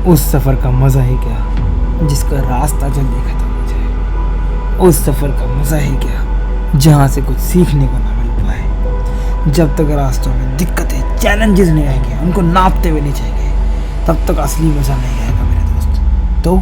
उस सफ़र का मज़ा ही क्या जिसका रास्ता जल्दी खत्म हो जाए। उस सफ़र का मज़ा ही क्या जहाँ से कुछ सीखने को ना मिल पाए। जब तक रास्तों में दिक्कतें चैलेंजेस नहीं आएंगे, उनको नापते हुए नहीं जाएंगे, तब तक असली मज़ा नहीं आएगा मेरे दोस्त। तो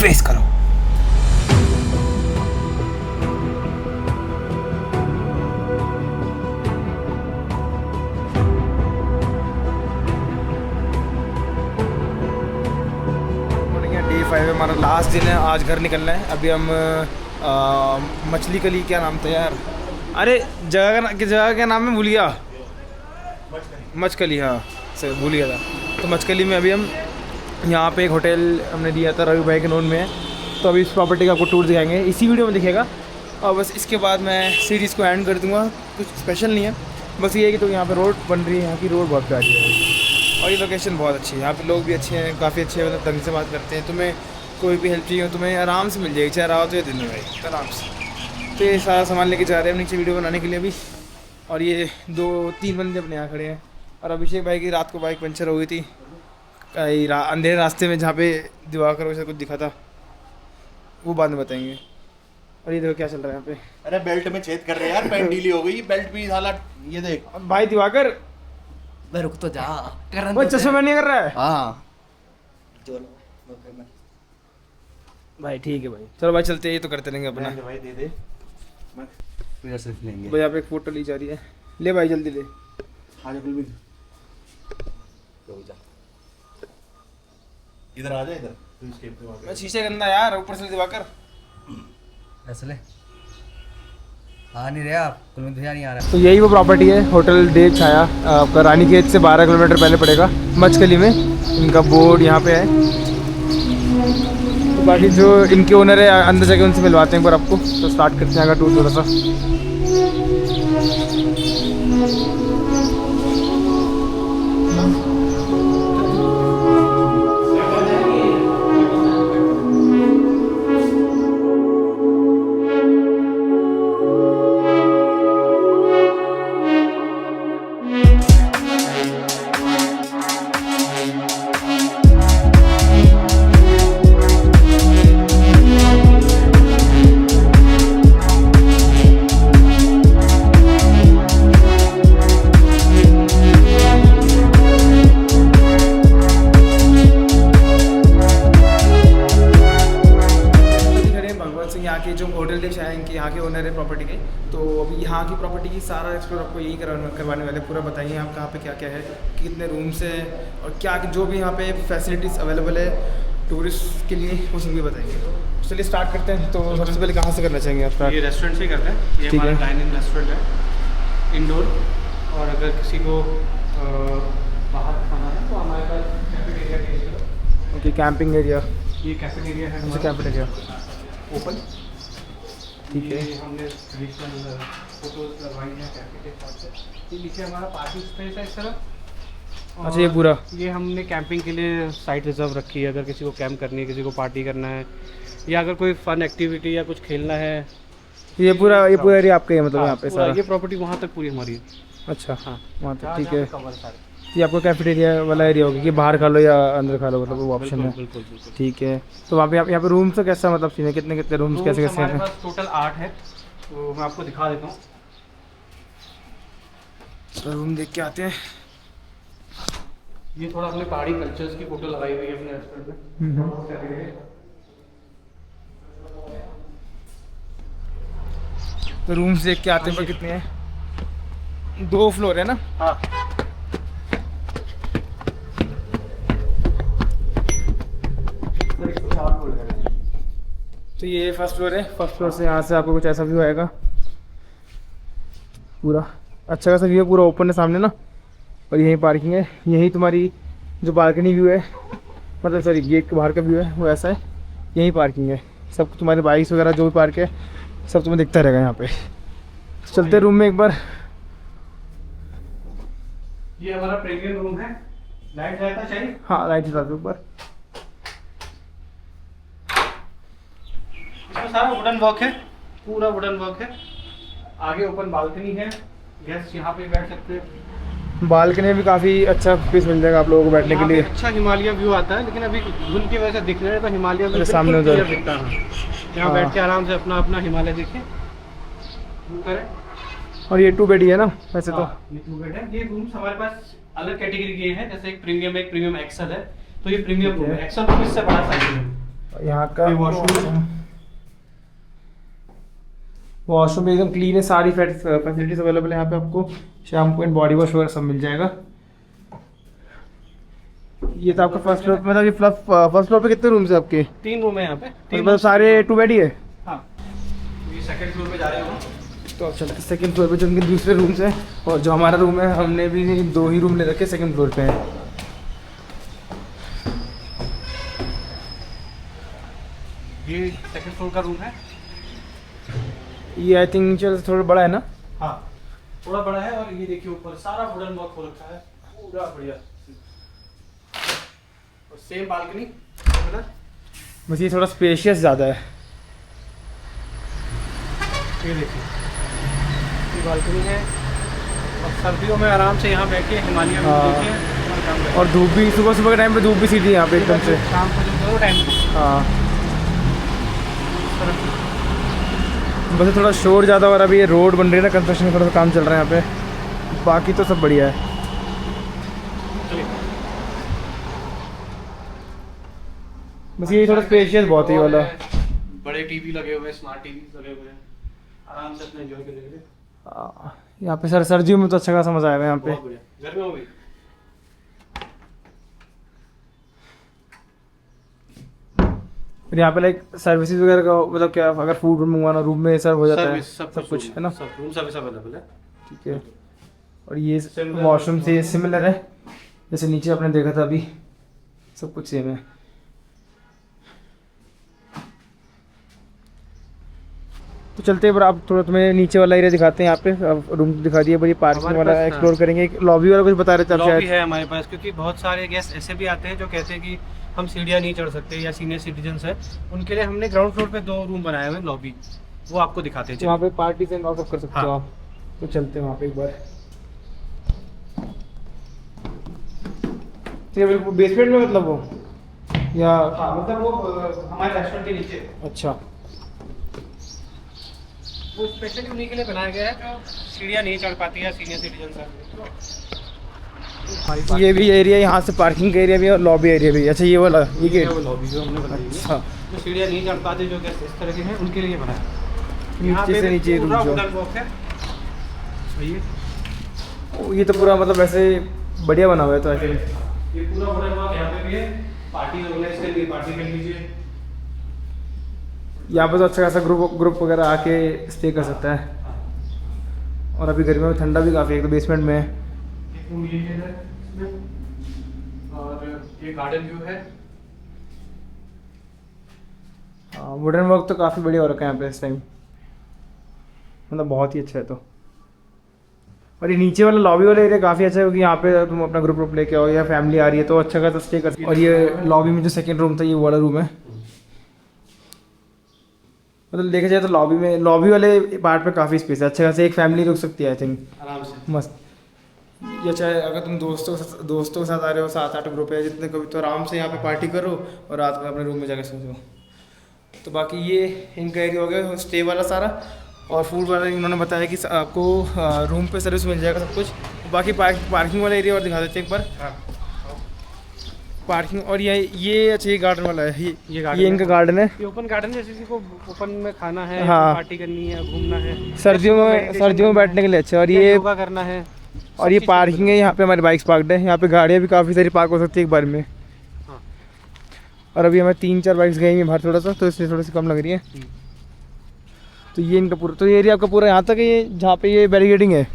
फेस करो। डे 5 हमारा लास्ट दिन है, आज घर निकलना है। अभी हम मछली कली, क्या नाम था यार, अरे जगह का नाम मैं भूल गया, मछकली, हाँ सर भूल गया था। तो मछकली में अभी हम यहाँ पे एक होटल हमने दिया था, रवि भाई के नोन में है। तो अभी इस प्रॉपर्टी का आपको टूर दिखाएंगे, इसी वीडियो में दिखेगा। और बस इसके बाद मैं सीरीज़ को एंड कर दूँगा। कुछ स्पेशल नहीं है, बस ये है कि तो यहाँ पे रोड बन रही है, यहाँ की रोड बहुत प्यारी है और ये लोकेशन बहुत अच्छी है। यहाँ पे लोग भी अच्छे हैं, काफ़ी अच्छे, मतलब ढंग से बात करते हैं। तुम्हें कोई भी हेल्प चाहिए हो तुम्हें आराम से मिल जाएगी, चाहे रहा हो तो ये दिन में भाई आराम से। तो ये सारा सामान लेके जा रहे हैं हम नीचे वीडियो बनाने के लिए अभी। और ये 2-3 बंदे अपने यहाँ खड़े हैं। और अभिषेक भाई की रात को बाइक पंचर हो गई थी अंधेरे रास्ते में, जहाँ पे दिवाकर वैसे कुछ दिखा था, वो बाद में बताएंगे। और ये देखो क्या चल रहा है यहाँ पे। अरे बेल्ट में छेद कर रहे हैं यार, पैंट ढीली हो गई, बेल्ट भी साला। ये देख भाई दिवाकर, मैं रुक तो जा, वो चश्मा नहीं कर रहा है। हाँ भाई ठीक है भाई, चलो भाई चलते हैं, ये तो करते रहेंगे अपना। भाई दे दे, मैं सिर्फ लेंगे भाई यहाँ पे एक फोटो ली जा रही है, ले भाई जल्दी ले। आ जा कुलबीर, जा इधर आ जा, इधर तू स्टेप पे मैं शीशे गंदा यार, ऊपर से दिवाकर ऐसे ले। हाँ नहीं रहे आप, कुल में ध्यान नहीं आ रहा। तो यही वो प्रॉपर्टी है, होटल डे छाया, आपका रानीखेत से 12 किलोमीटर पहले पड़ेगा, मछकली में। इनका बोर्ड यहाँ पे है। तो बाकी जो इनके ओनर है अंदर जाके उनसे मिलवाते हैं एक बार आपको। तो स्टार्ट करते हैं आगे टूर थोड़ा सा। यहाँ के जो होटल डिश है इनके, यहाँ के ओनर है प्रॉपर्टी के। तो अभी यहाँ की प्रॉपर्टी की सारा एक्सप्लोर आपको यही करवाने वाले, पूरा बताइए आप कहाँ पे क्या क्या है, कितने रूम्स हैं और क्या जो भी यहाँ पे फैसिलिटीज़ अवेलेबल है टूरिस्ट के लिए, वो सब भी बताएंगे। चलिए स्टार्ट करते हैं। तो सबसे पहले कहाँ से करना चाहेंगे आप स्टार्ट? ये रेस्टोरेंट से ही करते हैं, ये हमारा डाइनिंग रेस्टोरेंट है इंडोर। और अगर किसी को बाहर खाना है तो हमारे पास कैफेटेरिया। ओके, कैंपिंग एरिया, ये कैफेटेरिया है हमसे कैंपिंग ओपन। ठीक है। ये हमने ट्रेडिशनल फोटोज लगवाई हैं कैफे के हिसाब से। ये नीचे हमारा पार्किंग स्पेस है इस तरह। अच्छा, ये पूरा ये हमने कैंपिंग के लिए साइट रिजर्व रखी है, अगर किसी को कैंप करनी है, किसी को पार्टी करना है, या अगर कोई फन एक्टिविटी या कुछ खेलना है। ये पूरा एरिया आपका है, मतलब यहाँ पे सारा? ये प्रॉपर्टी वहाँ तक पूरी हमारी है। अच्छा, हाँ वहाँ तक ठीक है। कवर सारे। ये आपको कैफेटेरिया वाला एरिया होगा कि बाहर खा लो या अंदर खा लो, मतलब वो ऑप्शन है। बिल्कुल बिल्कुल। ठीक है। तो वहाँ पे यहाँ पे रूम्स का कैसा मतलब सीन है, कितने कितने रूम्स कैसे कैसे हमारे हैं? पास टोटल 8 है, तो मैं आपको दिखा देता हूँ। तो रूम देख के आते हैं। ये थोड़ा अपने पहाड़ी कल्चर्स की फोटो लगाई हुई है अपने रेस्टोरेंट में। तो रूम्स देख के आते हैं, पर कितने हैं? 2 फ्लोर है ना? हाँ। तो ये फर्स्ट फ्लोर है। फर्स्ट फ्लोर से यहाँ से आपको कुछ ऐसा व्यू आएगा, पूरा अच्छा खासा व्यू है, पूरा ओपन है सामने ना। और यहीं पार्किंग है, यहीं तुम्हारी जो बालकनी व्यू है, मतलब सॉरी गेट के बाहर का व्यू है वो ऐसा है। यहीं पार्किंग है, सब तुम्हारे बाइक्स वगैरह जो भी पार्क है सब तुम्हें दिखता रहेगा यहाँ पे। चलते रूम में एक बार। ये हमारा प्रीमियम रूम है। लाइट रहता चाहिए? हाँ लाइट चला दो ऊपर। इसमें सारा वुडन वर्क है, पूरा वुडन वर्क है। आगे ओपन बालकनी है, गेस्ट यहाँ पे बैठ सकते हैं। बालकनी में भी काफ़ी अच्छा स्पेस मिल जाएगा आप लोगों को बैठने के यहाँ पे लिए। अच्छा हिमालय व्यू आता है, लेकिन अभी धुंध की वजह से दिख रहा है, तो हिमालय व्यू अरे सामने बिल्कुल उधर। clear दिखता है। यहाँ हाँ। बैठ के आराम से अपना अपना हिमालय देखें, व्यू करें। और ये 2 बेड ही है ना वैसे तो। हाँ, ये 2 बेड है। ये रूम्स हमारे पास अलग कैटेगरी के हैं, जैसे एक प्रीमियम एक्सेल है, तो ये प्रीमियम रूम है। एक्सेल रूम इससे बड़ा साइज है। यहाँ का ये वॉशरूम वॉशरूम भी एकदम क्लीन है, सारी फैसिलिटीज अवेलेबल है यहाँ पे आपको। शैम्पू एंड बॉडी वॉश वगैरह सब मिल जाएगा। ये तो आपका फर्स्ट फ्लोर, मतलब ये फर्स्ट फ्लोर पे कितने रूम्स है आपके? 3 रूम है यहाँ पे। मतलब सारे 2 बेड ही है? हाँ, ये सेकंड फ्लोर पे जा रहे हो। तो चलो सेकंड फ्लोर पे जो उनके दूसरे रूम्स हैं, और जो हमारा रूम है हमने भी 2 ही रूम ले रखे सेकंड फ्लोर पे है। ये सेकंड फ्लोर का रूम है। ये आई थिंक चल थोड़ा बड़ा है ना? हाँ, थोड़ा बड़ा है। और ये देखिए ऊपर सारा वुडन वर्क हो रखा है, पूरा बढ़िया। और सेम बालकनी, बस ये थोड़ा स्पेशियस ज़्यादा है। ये देखिए ये बालकनी है, और सर्दियों में आराम से यहाँ बैठ के हिमालय व्यू हाँ। देखिए और काम करें। और धूप भी सुबह सुबह के टाइम पे धूप भी सीधी है यहाँ पे एकदम से। शाम को जो करो टाइम हाँ, बस थोड़ा शोर ज़्यादा हो रहा है। अभी ये रोड बन रही है ना, कंस्ट्रक्शन का थोड़ा सा काम चल रहा है यहाँ पे, बाकी तो सब बढ़िया है। बस ये थोड़ा स्पेशियस बहुत ही वाला। बड़े टीवी लगे हुए हैं, स्मार्ट टीवी लगे हुए हैं, आराम से अपने एंजॉय करने के लिए। यहाँ पे सर्दियों में तो अच्छा खासा मजा आएगा यहाँ पे। बहुत बढ़िया। घर में हो भी फिर यहाँ पे लाइक सर्विसेज वगैरह का मतलब क्या, अगर फूड मंगवाना रूम में सर्व हो जाता है? सर्विस सब कुछ है ना? सब रूम सर्विस अवेलेबल है। ठीक है। और ये वॉशरूम से सिमिलर है जैसे नीचे आपने देखा था, अभी सब कुछ सेम है। तो चलते हैं, पर आप थोड़ा तुम्हें नीचे वाला एरिया दिखाते हैं। यहाँ पे अब रूम दिखा दिया, बड़ी पार्किंग हमारे वाला पास, एक्सप्लोर करेंगे। लॉबी वाला कुछ बता रहे थे आप लॉबी शायद? है हमारे पास, क्योंकि बहुत सारे गेस्ट ऐसे भी आते हैं जो कहते हैं कि हम सीढ़ियाँ नहीं चढ़ सकते, या सीनियर सिटीजन्स हैं, उनके लिए हमने ग्राउंड फ्लोर पे 2 रूम बनाए हुए हैं लॉबी, वो आपको दिखाते हैं। तो वहाँ पे पार्टीज एंड ऑफ कर सकते हो हाँ। आप। तो चलते हैं वहाँ पे एक बार। तो ये बिल्कुल बेसमेंट में मतलब वो, या मतलब वो हमारे रेस्टोरेंट के नीचे, अच्छा वो स्पेशली उन्हीं के लिए बनाया गया है जो सीढ़ियाँ नहीं चढ़ पाती है, सीनियर सिटीजन हैं। ये भी एरिया, यहाँ से पार्किंग का एरिया भी है और लॉबी एरिया भी। अच्छा ये वाला, ये गेट। वो लॉबी जो हमने बनाई है, अच्छा, जो सीढ़ियाँ नहीं चढ़ पाते, जो गेस्ट इस तरह के हैं, उनके लिए बनाया है। यहाँ नीचे पे से भी नीचे पूरा रूम जो, वुडन वर्क है। सही है, ये तो पूरा मतलब ऐसे बढ़िया बना हुआ है। तो ऐसे ये पूरा वुडन वर्क यहाँ पे भी है। पार्टी ऑर्गेनाइज करनी, पार्टी कर लीजिए। यहाँ पे तो अच्छा खासा ग्रुप वगैरह आके स्टे कर सकता है। और अभी गर्मियों में ठंडा भी काफ़ी है, एक तो बेसमेंट में है। एक रूम ये है इसमें, और ये गार्डन व्यू है। वुडन वर्क तो काफ़ी बढ़िया हो रखा है यहाँ पे इस टाइम, मतलब बहुत ही अच्छा है। तो और ये नीचे वाला लॉबी वाला एरिया काफ़ी अच्छा है, क्योंकि यहाँ पे तुम अपना ग्रुप लेके आओ या फैमिली आ रही है तो अच्छा खासा स्टे कर सकते हो। और ये लॉबी में जो सेकंड रूम था, ये वाला रूम है। मतलब देखा जाए तो लॉबी वाले पार्ट पे काफ़ी स्पेस है, अच्छा खासा एक फैमिली रुक सकती है आई थिंक, आराम से। मस्त। या चाहे अगर तुम दोस्तों के साथ आ रहे हो, 7-8 ग्रुप है जितने कभी, तो आराम से यहाँ पे पार्टी करो और रात में अपने रूम में जाकर सो जाओ। तो बाकी ये इनका एरिया हो गया स्टे वाला सारा। और फूड वाला इन्होंने बताया कि आपको रूम पे सर्विस मिल जाएगा सब कुछ। बाकी पार्किंग वाला एरिया और दिखा देते हैं एक बार। पार्किंग और ये अच्छा, ये गार्डन वाला है, ये इनका गार्डन है। ये ओपन गार्डन है, किसी को ओपन में खाना है, हाँ। पार्टी करनी है, घूमना है, सर्दियों में बैठने के लिए अच्छा। और ये योगा करना है। और ये पार्किंग है, यहाँ पे हमारी बाइक्स पार्कड है। यहाँ पे गाड़ियाँ भी काफ़ी सारी पार्क हो सकती है एक बार में। हाँ। और अभी हमें 3-4 बाइक्स गई हैं बाहर थोड़ा सा, तो इसलिए थोड़ी सी कम लग रही है। तो ये इनका पूरा, तो ये एरिया आपका पूरा यहाँ तक है, ये जहाँ पे ये बैरिकेडिंग है।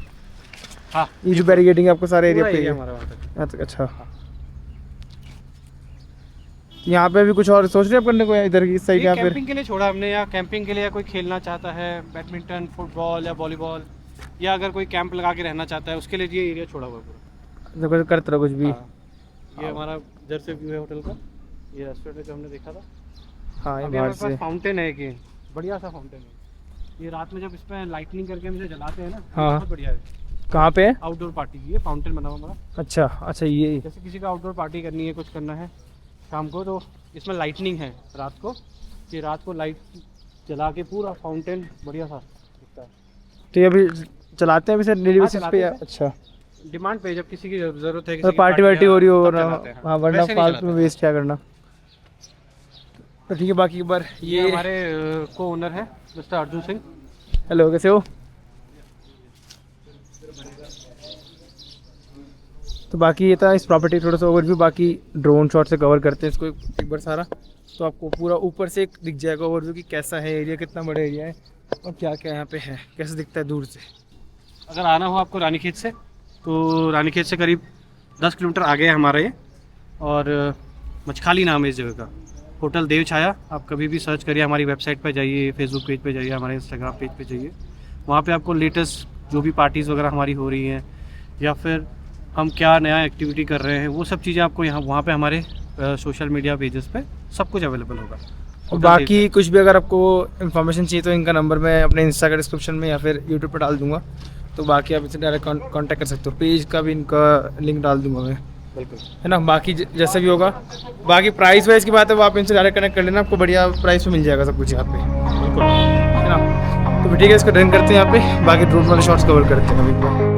हाँ, ये जो बैरिकेडिंग है आपको सारे एरिया पे हमारा वहाँ तक। यहाँ तक। अच्छा, यहाँ पे भी कुछ और सोच रहे हैं आप करने को इधर की साइड? यहाँ पे कैंपिंग के लिए छोड़ा हमने, या कैंपिंग के लिए, या कोई खेलना चाहता है बैडमिंटन, फुटबॉल या वॉलीबॉल, या अगर कोई कैंप लगा के रहना चाहता है, उसके लिए ये एरिया छोड़ा हुआ है पूरा। जब करते रहो कुछ भी। हाँ। ये हमारा इधर से व्यू है होटल का, ये रेस्टोरेंट जो हमने देखा था। हाँ, ये अभी बाहर हमारे पास से। फाउंटेन है, कि बढ़िया सा फाउंटेन है। ये रात में जब इस पर लाइटनिंग करके हम इसे जलाते हैं ना, हाँ। बहुत बढ़िया है। कहाँ पे है? आउटडोर पार्टी की है, फाउंटेन बना हुआ हमारा। अच्छा अच्छा, ये जैसे किसी का आउटडोर पार्टी करनी है, कुछ करना है शाम को, तो इसमें लाइटनिंग है रात को, कि रात को लाइट जला के पूरा फाउंटेन बढ़िया सा दिखता है। तो ये अभी चलाते हैं अभी सर डेली हाँ, बेसिस पे या? चलाते अच्छा, डिमांड पे, जब किसी की ज़रूरत है, तो किसी की पार्टी वार्टी हो रही हो ना, तब चलाते हैं। हाँ, वरना वैसे नहीं फालतू चलाते। में वेस्ट क्या करना। तो ठीक है, बाकी एक बार ये हमारे को ओनर है मिस्टर अर्जुन सिंह। हेलो, कैसे हो? तो बाकी ये था इस प्रॉपर्टी थोड़ा सा ओवरव्यू, बाकी ड्रोन शॉट से कवर करते हैं इसको एक बार सारा, तो आपको पूरा ऊपर से एक दिख जाएगा ओवरव्यू कि कैसा है एरिया, कितना बड़ा एरिया है और क्या क्या यहाँ पे है, कैसे दिखता है दूर से। अगर आना हो आपको रानीखेत से, तो रानीखेत से करीब 10 किलोमीटर आगे है हमारा ये, और मचखाली नाम है इस जगह का। होटल देव छाया, आप कभी भी सर्च करिए, हमारी वेबसाइट पे जाइए, फेसबुक पेज पे जाइए, हमारे इंस्टाग्राम पेज पे जाइए, वहाँ पे आपको लेटेस्ट जो भी पार्टीज़ वगैरह हमारी हो रही हैं, या फिर हम क्या नया एक्टिविटी कर रहे हैं, वो सब चीज़ें आपको यहाँ वहाँ पे हमारे सोशल मीडिया पेजेस पे सब कुछ अवेलेबल होगा। और बाकी कुछ भी अगर आपको इन्फॉर्मेशन चाहिए तो इनका नंबर मैं अपने इंस्टा का डिस्क्रिप्शन में या फिर यूट्यूब पर डाल दूंगा, तो बाकी आप इनसे डायरेक्ट कांटेक्ट कर सकते हो। पेज का भी इनका लिंक डाल दूंगा मैं, बिल्कुल, है ना। बाकी जैसा भी होगा, बाकी प्राइस वाइज की बात है वो आप इनसे डायरेक्ट कनेक्ट कर लेना, आपको बढ़िया प्राइस में मिल जाएगा सब कुछ यहाँ पे, बिल्कुल, है ना। तो ठीक है, इसको डन करते हैं यहाँ पे, बाकी ड्रोन वाले शॉट्स कवर करते हैं अभी।